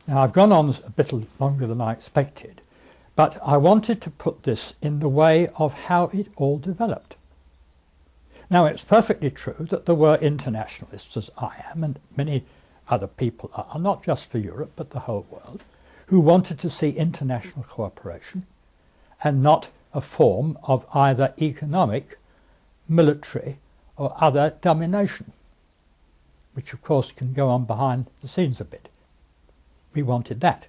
Now, I've gone on a bit longer than I expected, but I wanted to put this in the way of how it all developed. Now, it's perfectly true that there were internationalists, as I am, and many other people are, not just for Europe, but the whole world, who wanted to see international cooperation and not a form of either economic, military, or other domination, which of course can go on behind the scenes a bit. We wanted that.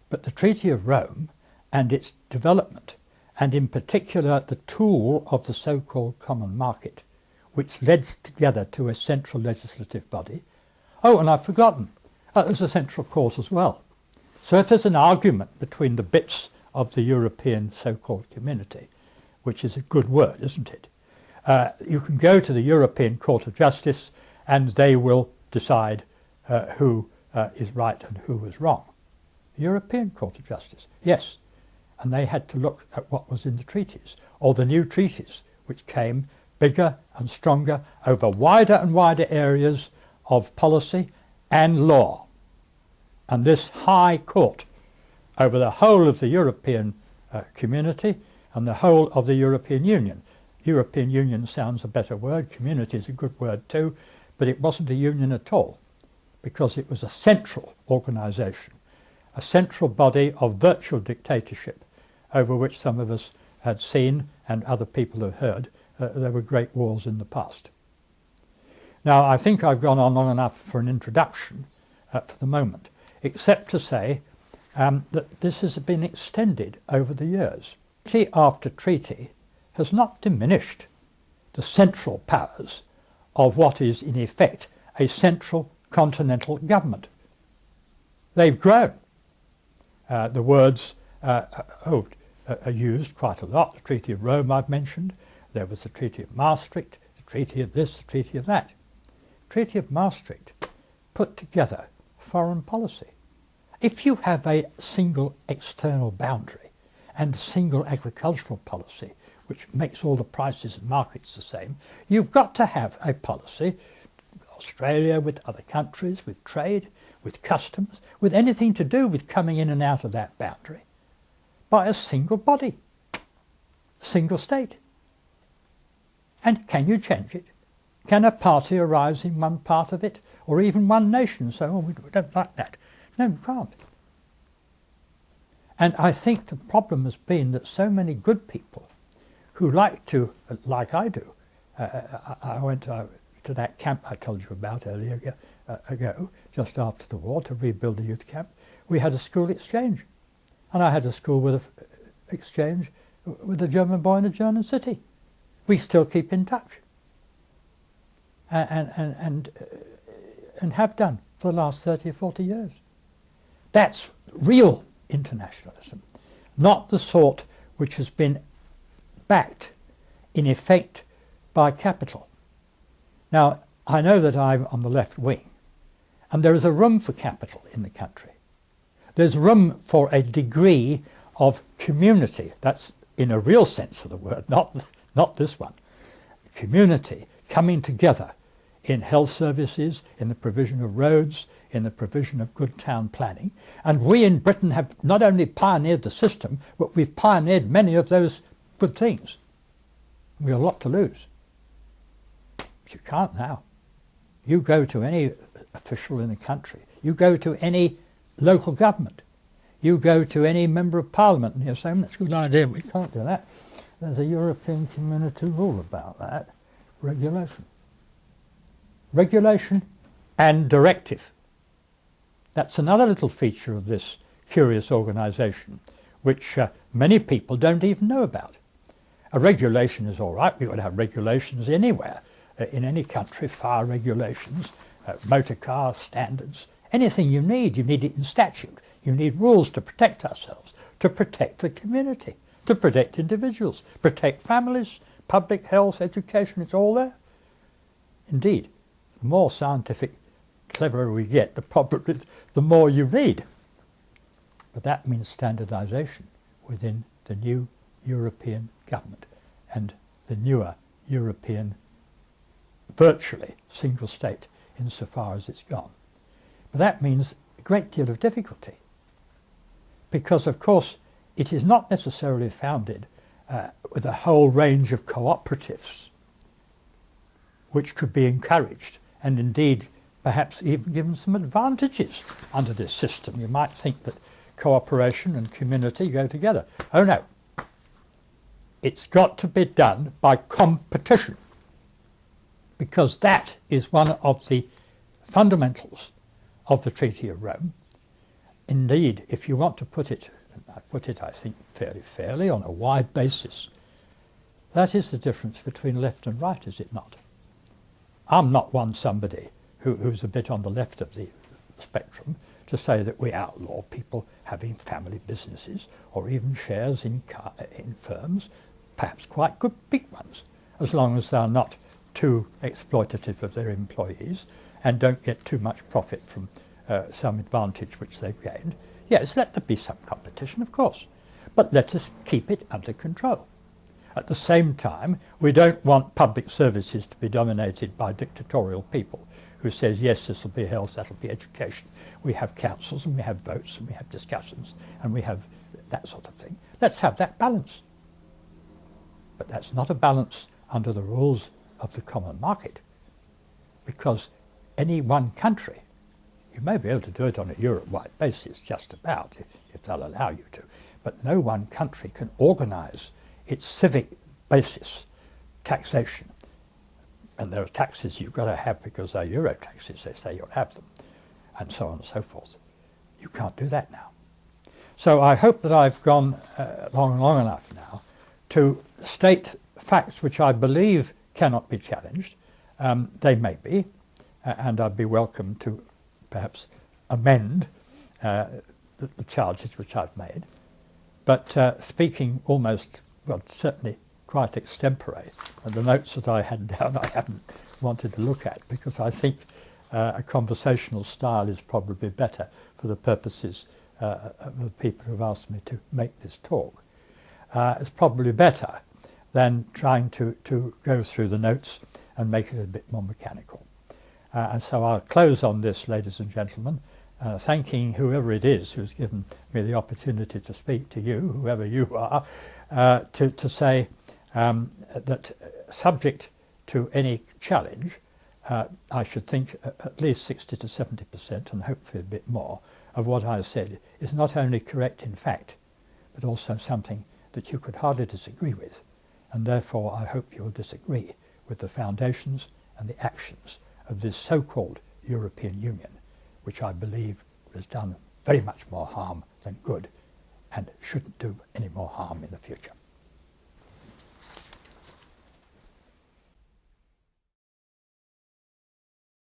But the Treaty of Rome and its development, and in particular the tool of the so-called common market, which led together to a central legislative body. Oh, and I've forgotten, there's a central court as well. So if there's an argument between the bits of the European so-called community, which is a good word, isn't it? You can go to the European Court of Justice and they will decide who is right and who was wrong. The European Court of Justice, yes. And they had to look at what was in the treaties, or the new treaties, which came bigger and stronger over wider and wider areas of policy and law. And this High Court over the whole of the European community and the whole of the European Union. European Union sounds a better word, community is a good word too, but it wasn't a union at all, because it was a central organisation, a central body of virtual dictatorship, over which some of us had seen and other people have heard. There were great wars in the past. Now, I think I've gone on long enough for an introduction for the moment, except to say that this has been extended over the years. Treaty after treaty has not diminished the central powers of what is in effect a central continental government. They've grown. The words are used quite a lot. The Treaty of Rome I've mentioned. There was the Treaty of Maastricht, the Treaty of this, the Treaty of that. The Treaty of Maastricht put together foreign policy. If you have a single external boundary and a single agricultural policy, which makes all the prices and markets the same, you've got to have a policy, Australia with other countries, with trade, with customs, with anything to do with coming in and out of that boundary, by a single body, single state. And can you change it? Can a party arise in one part of it, or even one nation say, oh, we don't like that? No, you can't. And I think the problem has been that so many good people who like to, like I do, I went to that camp I told you about earlier ago, just after the war, to rebuild the youth camp. We had a school exchange. And I had a school with an exchange with a German boy in a German city. We still keep in touch. And have done for the last 30 or 40 years. That's real internationalism, not the sort which has been backed, in effect, by capital. Now, I know that I'm on the left wing, and there is a room for capital in the country. There's room for a degree of community. That's in a real sense of the word, not this one. Community coming together in health services, in the provision of roads, in the provision of good town planning. And we in Britain have not only pioneered the system, but we've pioneered many of those good things. We have a lot to lose. But you can't now. You go to any official in the country, you go to any local government, you go to any member of parliament and you're saying, that's a good idea, we can't do that. There's a European Community rule about that. Regulation. Regulation and directive. That's another little feature of this curious organisation, which many people don't even know about. A regulation is all right. We would have regulations anywhere, in any country, fire regulations, motor car standards, anything you need it in statute. You need rules to protect ourselves, to protect the community, to protect individuals, protect families, public health, education, it's all there. Indeed, the more scientific, cleverer we get, the probably the more you need. But that means standardization within the new European government and the newer European virtually single state insofar as it's gone. But that means a great deal of difficulty, because of course it is not necessarily founded with a whole range of cooperatives which could be encouraged and indeed perhaps even given some advantages under this system. You might think that cooperation and community go together. Oh no, it's got to be done by competition, because that is one of the fundamentals of the Treaty of Rome. Indeed, if you want to put it, and I put it, I think, fairly fairly, on a wide basis, that is the difference between left and right, is it not? I'm not somebody who's a bit on the left of the spectrum to say that we outlaw people having family businesses or even shares in firms, perhaps quite good big ones, as long as they're not too exploitative of their employees and don't get too much profit from some advantage which they've gained. Yes, let there be some competition, of course, but let us keep it under control. At the same time, we don't want public services to be dominated by dictatorial people who says, yes, this will be health, that will be education. We have councils and we have votes and we have discussions and we have that sort of thing. Let's have that balance. But that's not a balance under the rules of the common market, because any one country, you may be able to do it on a Europe-wide basis just about, if they'll allow you to, but no one country can organise its civic basis, taxation. And there are taxes you've got to have because they're Euro taxes, they say you'll have them, and so on and so forth. You can't do that now. So I hope that I've gone long enough now to state facts which I believe cannot be challenged. They may be, and I'd be welcome to perhaps amend the charges which I've made. But speaking almost, well, certainly quite extempore, and the notes that I had down I haven't wanted to look at, because I think a conversational style is probably better for the purposes of the people who've asked me to make this talk. It's probably better than trying to go through the notes and make it a bit more mechanical. And so I'll close on this, ladies and gentlemen, thanking whoever it is who's given me the opportunity to speak to you, whoever you are, to say that subject to any challenge, I should think at least 60 to 70%, and hopefully a bit more, of what I said is not only correct in fact, but also something that you could hardly disagree with. And therefore I hope you'll disagree with the foundations and the actions of this so-called European Union, which I believe has done very much more harm than good and shouldn't do any more harm in the future.